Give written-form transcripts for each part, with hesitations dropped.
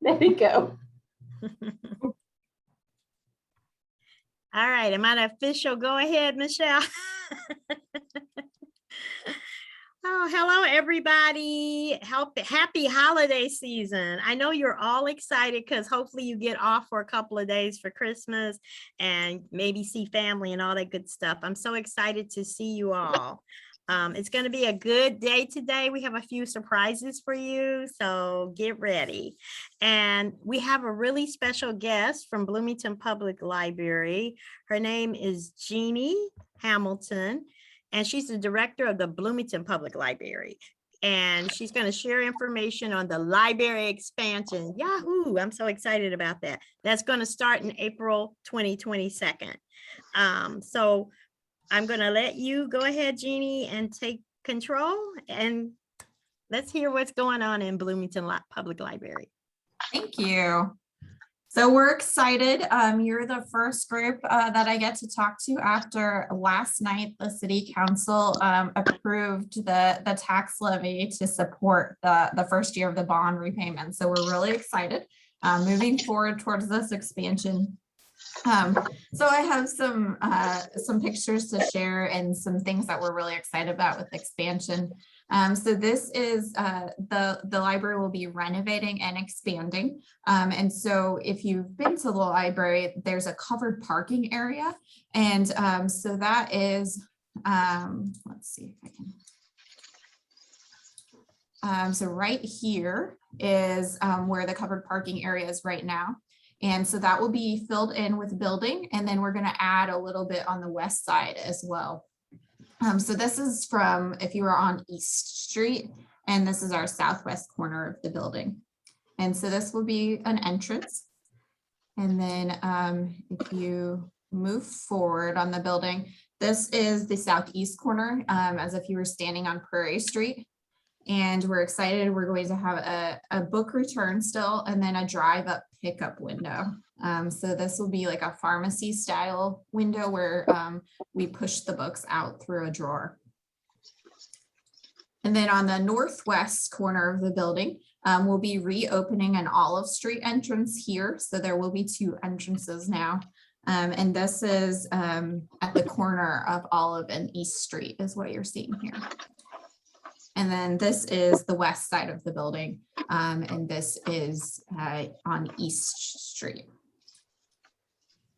There you go. All right, am I the official? Go ahead, Michelle. Oh, hello, everybody. Happy holiday season. I know you're all excited because hopefully you get off for a couple of days for Christmas and maybe see family and all that good stuff. I'm so excited to see you all. It's going to be a good day today. We have a few surprises for you, so get ready. And we have a really special guest from Bloomington Public Library. Her name is Jeannie Hamilton, and she's the director of the Bloomington Public Library. And she's going to share information on the library expansion. Yahoo! I'm so excited about that. That's going to start in April 2022. So I'm going to let you go ahead, Jeannie, and take control. And let's hear what's going on in Bloomington Public Library. Thank you. So we're excited. You're the first group that I get to talk to after last night. The City Council approved the tax levy to support the first year of the bond repayment. So we're really excited moving forward towards this expansion. So I have some pictures to share and some things that we're really excited about with expansion. So this is the library will be renovating and expanding. And so if you've been to the library, there's a covered parking area. And so that is, let's see if I can. So right here is where the covered parking area is right now. And so that will be filled in with building. And then we're going to add a little bit on the west side as well. So this is from if you were on East Street, and this is our southwest corner of the building. And so this will be an entrance. And then if you move forward on the building, this is the southeast corner, as if you were standing on Prairie Street. And we're excited. We're going to have a book return still, and then a drive up pickup window. So this will be like a pharmacy style window where we push the books out through a drawer. And then on the northwest corner of the building, we'll be reopening an Olive Street entrance here. So there will be two entrances now. And this is at the corner of Olive and East Street is what you're seeing here. And then this is the west side of the building, and this is on East Street.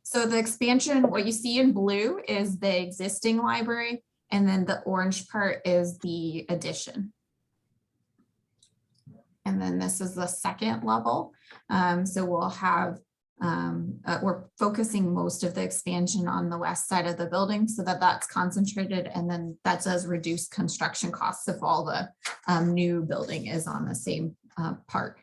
So the expansion, what you see in blue is the existing library, and then the orange part is the addition. And then this is the second level. So we'll have, we're focusing most of the expansion on the west side of the building so that that's concentrated, and then that does reduce construction costs if all the new building is on the same part.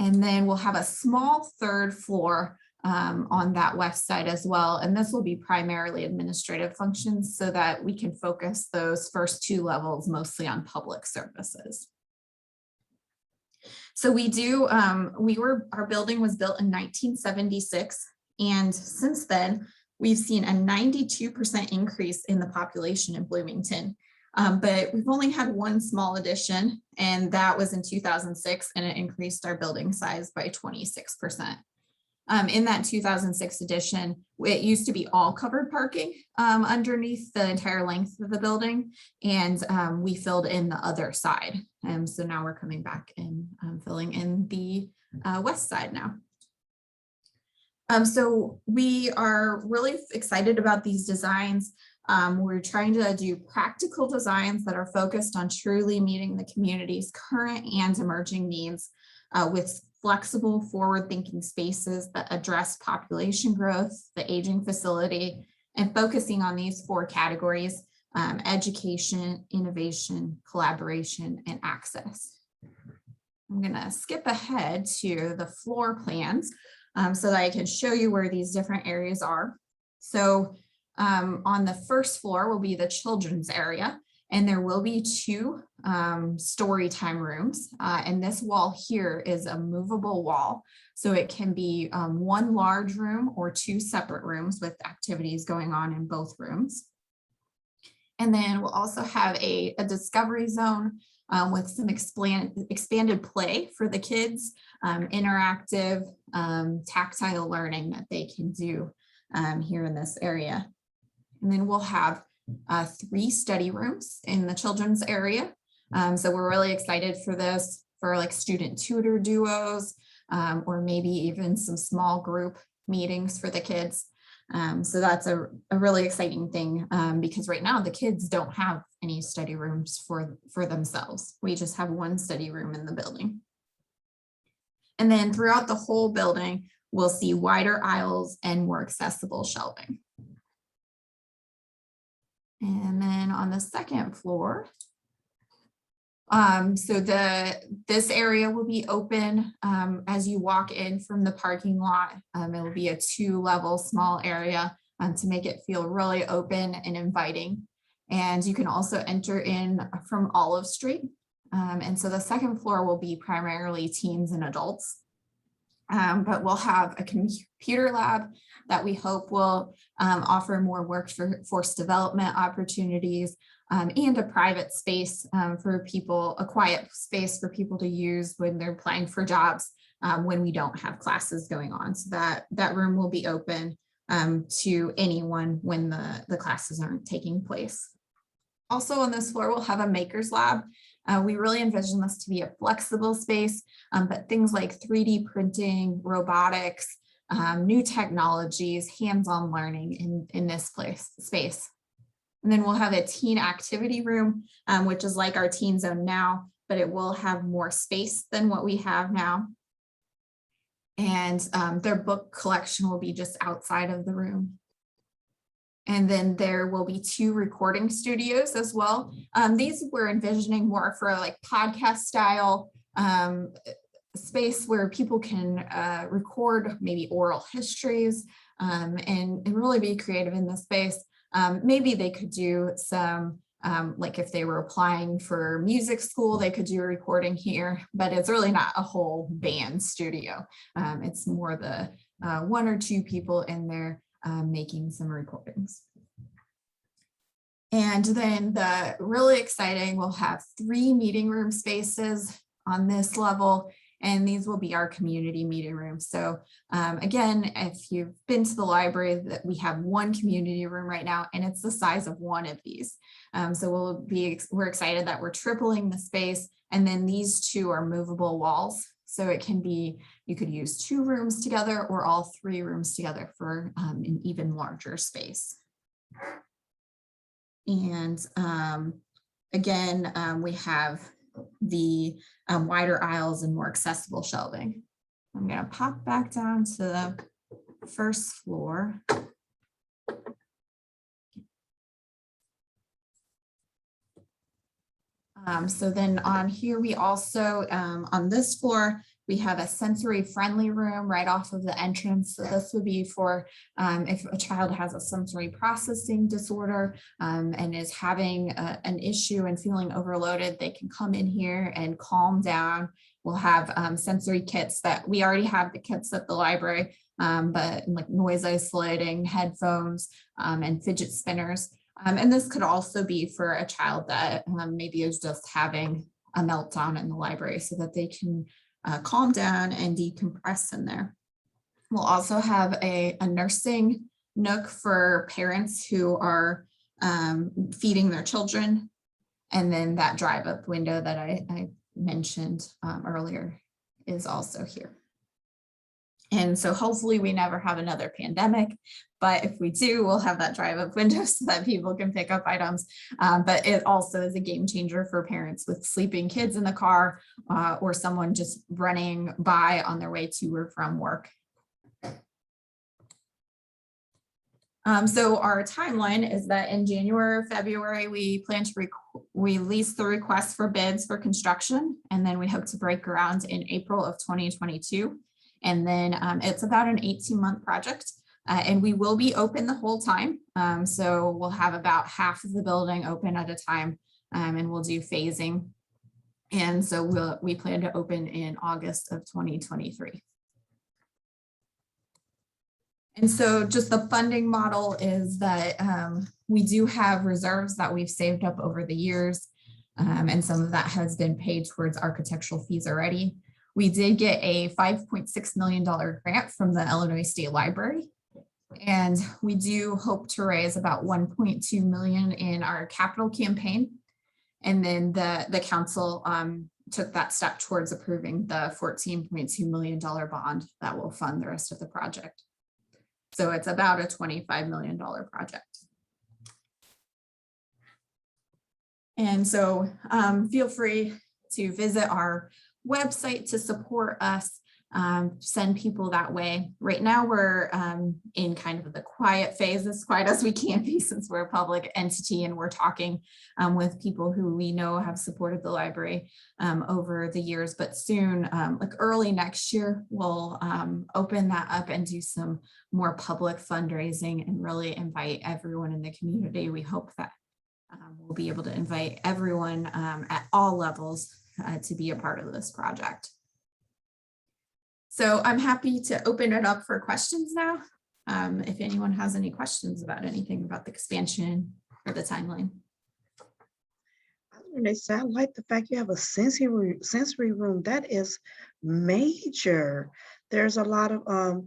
And then we'll have a small third floor on that west side as well. And this will be primarily administrative functions so that we can focus those first two levels mostly on public services. So we do, our building was built in 1976. And since then, we've seen a 92% increase in the population in Bloomington. But we've only had one small addition, and that was in 2006, and it increased our building size by 26%. In that 2006 edition, it used to be all covered parking underneath the entire length of the building, and we filled in the other side. So now we're coming back and filling in the west side now. So we are really excited about these designs. We're trying to do practical designs that are focused on truly meeting the community's current and emerging needs with flexible, forward-thinking spaces that address population growth, the aging facility, and focusing on these four categories: education, innovation, collaboration, and access. I'm gonna skip ahead to the floor plans so that I can show you where these different areas are. So on the first floor will be the children's area, and there will be two story time rooms. And this wall here is a movable wall. So it can be one large room or two separate rooms with activities going on in both rooms. And then we'll also have a discovery zone with some expanded play for the kids, interactive, tactile learning that they can do here in this area. And then we'll have 3 study rooms in the children's area. So we're really excited for this, for like student tutor duos, or maybe even some small group meetings for the kids. So that's a really exciting thing, because right now the kids don't have any study rooms for themselves. We just have one study room in the building. And then throughout the whole building, we'll see wider aisles and more accessible shelving. And then on the second floor, so this area will be open as you walk in from the parking lot. It will be a 2-level small area to make it feel really open and inviting. And you can also enter in from Olive Street. And so the second floor will be primarily teens and adults. But we'll have a computer lab that we hope will offer more workforce development opportunities, and a private space for people, a quiet space for people to use when they're applying for jobs when we don't have classes going on. So that room will be open to anyone when the classes aren't taking place. Also on this floor, we'll have a maker's lab. We really envision this to be a flexible space, but things like 3D printing, robotics, new technologies, hands-on learning in this space. And then we'll have a teen activity room, which is like our teen zone now, but it will have more space than what we have now. And their book collection will be just outside of the room. And then there will be 2 recording studios as well. These we're envisioning more for like podcast style space where people can record maybe oral histories and really be creative in this space. Maybe they could do some, like if they were applying for music school, they could do a recording here, but it's really not a whole band studio. It's more the 1 or 2 people in there making some recordings. And then the really exciting, we'll have 3 meeting room spaces on this level, and these will be our community meeting rooms. So again, if you've been to the library, that we have 1 community room right now, and it's the size of 1 of these. So we're excited that we're tripling the space, and then these 2 are movable walls. So it can be, you could use 2 rooms together or all 3 rooms together for an even larger space. And again, we have the wider aisles and more accessible shelving. I'm going to pop back down to the first floor. So then on here, we also, on this floor, we have a sensory friendly room right off of the entrance. So this would be for if a child has a sensory processing disorder and is having an issue and feeling overloaded, they can come in here and calm down. We'll have sensory kits that we already have the kits at the library, but like noise isolating headphones and fidget spinners. And this could also be for a child that maybe is just having a meltdown in the library so that they can calm down and decompress in there. We'll also have a nursing nook for parents who are feeding their children. And then that drive-up window that I mentioned earlier is also here. And so hopefully we never have another pandemic, but if we do, we'll have that drive-up window so that people can pick up items. But it also is a game changer for parents with sleeping kids in the car or someone just running by on their way to or from work. So our timeline is that in January or February, we plan to release the request for bids for construction, and then we hope to break ground in April of 2022. And then it's about an 18-month project, and we will be open the whole time. So we'll have about half of the building open at a time, and we'll do phasing. And so we plan to open in August of 2023. And so just the funding model is that we do have reserves that we've saved up over the years. And some of that has been paid towards architectural fees already. We did get a $5.6 million grant from the Illinois State Library. And we do hope to raise about 1.2 million in our capital campaign. And then the council took that step towards approving the $14.2 million bond that will fund the rest of the project. So it's about a $25 million project. And so feel free to visit our website to support us, send people that way. Right now we're in kind of the quiet phase, as quiet as we can be since we're a public entity, and we're talking with people who we know have supported the library over the years. But soon, like early next year, we'll open that up and do some more public fundraising and really invite everyone in the community. We hope that we'll be able to invite everyone at all levels to be a part of this project. So I'm happy to open it up for questions now. If anyone has any questions about anything about the expansion or the timeline. I like the fact you have a sensory room. That is major. There's a lot of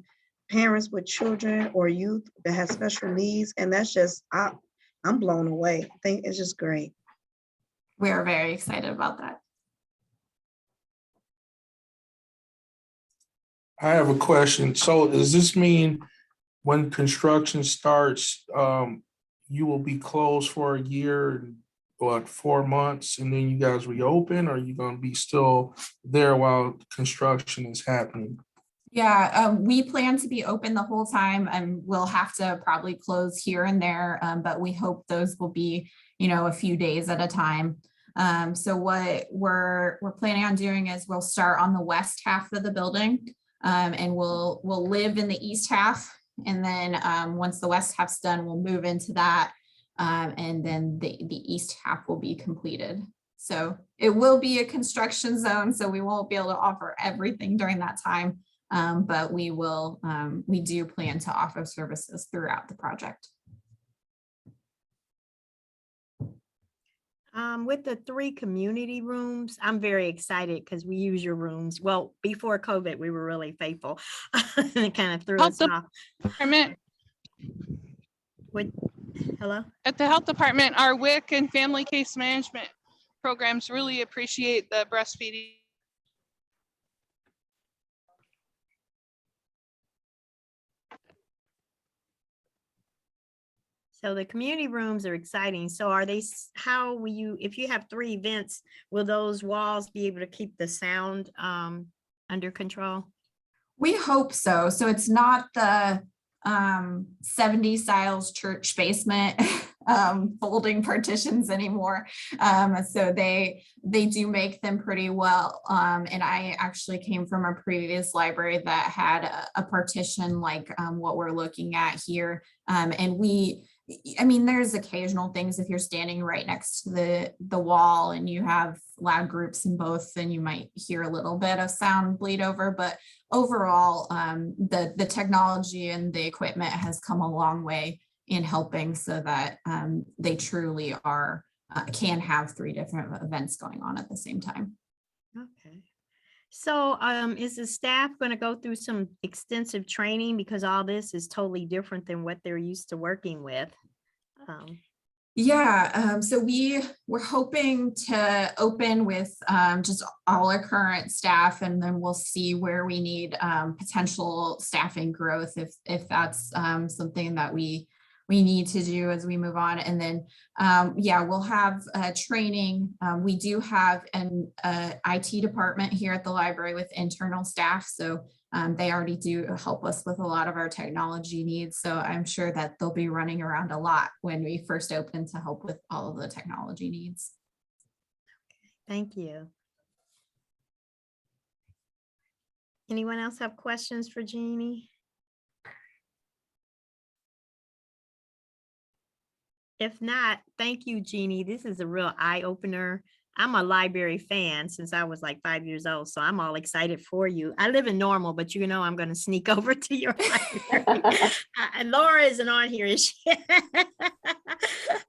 parents with children or youth that have special needs, and that's just, I'm blown away. I think it's just great. We're very excited about that. I have a question. So does this mean when construction starts, you will be closed for a year, what, 4 months, and then you guys reopen, or are you going to be still there while construction is happening? Yeah, we plan to be open the whole time, and we'll have to probably close here and there, but we hope those will be, a few days at a time. So what we're planning on doing is we'll start on the west half of the building, and we'll live in the east half, and then once the west half's done, we'll move into that, and then the east half will be completed. So it will be a construction zone, so we won't be able to offer everything during that time. But we do plan to offer services throughout the project. With the 3 community rooms, I'm very excited because we use your rooms. Well, before COVID, we were really faithful. It kind of threw us off. Department. Hello? At the health department, our WIC and family case management programs really appreciate the breastfeeding. So the community rooms are exciting. So are they, how will you, if you have 3 events, will those walls be able to keep the sound under control? We hope so. So it's not the 70s styles church basement folding partitions anymore. So they do make them pretty well. And I actually came from a previous library that had a partition like what we're looking at here. And there's occasional things if you're standing right next to the wall and you have loud groups in both, then you might hear a little bit of sound bleed over. But overall, the technology and the equipment has come a long way in helping so that they truly are can have 3 different events going on at the same time. Okay. So is the staff going to go through some extensive training because all this is totally different than what they're used to working with? So we're hoping to open with just all our current staff, and then we'll see where we need potential staffing growth if that's something that we need to do as we move on. And then we'll have training. We do have an IT department here at the library with internal staff, so they already do help us with a lot of our technology needs. So I'm sure that they'll be running around a lot when we first open to help with all of the technology needs. Thank you. Anyone else have questions for Jeannie? If not, thank you, Jeannie. This is a real eye opener I'm a library fan since I was like 5 years old, so I'm all excited for you. I live in Normal, but you know I'm going to sneak over to your library. Laura isn't on here, is she?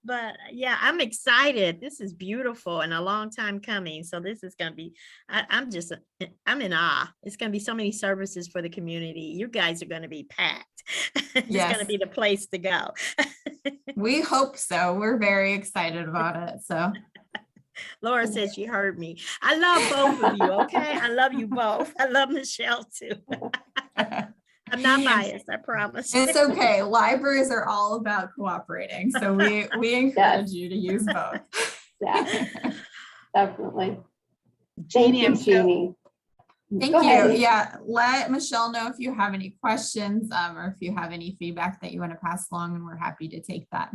But yeah, I'm excited. This is beautiful and a long time coming. So this is going to be, I'm in awe. It's going to be so many services for the community. You guys are going to be packed. It's going to Yes. be the place to go. We hope so. We're very excited about it. So Laura said she heard me. I love both of you. Okay. I love you both. I love Michelle too. I'm not biased, I promise. it's okay. Libraries are all about cooperating. So we encourage you to use both. Yeah, definitely. Jeannie, Thank I'm you, so, Jeannie. Thank Go you. ahead. Yeah, let Michelle know if you have any questions or if you have any feedback that you want to pass along, and we're happy to take that.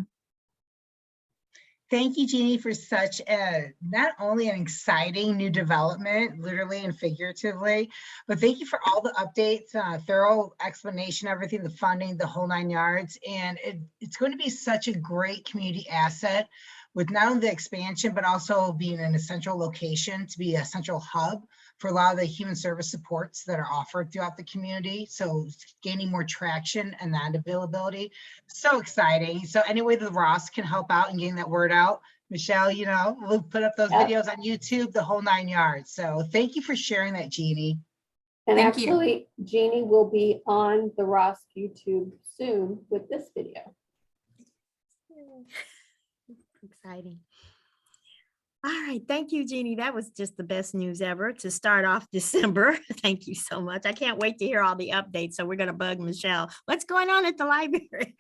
thank you, Jeannie, for such a, not only an exciting new development, literally and figuratively, but thank you for all the updates, thorough explanation, everything, the funding, the whole 9 yards. And it's going to be such a great community asset with not only the expansion, but also being in a central location to be a central hub for a lot of the human service supports that are offered throughout the community. So gaining more traction and that availability, so exciting. So any way the ROSC can help out and getting that word out, Michelle, you know, we'll put up those Yep. videos on YouTube, the whole 9 yards. So thank you for sharing that, Jeannie. And Thank you. actually, Jeannie will be on the ROSC YouTube soon with this video. Exciting. All right. Thank you, Jeannie. That was just the best news ever to start off December. Thank you so much. I can't wait to hear all the updates. So we're going to bug Michelle. What's going on at the library?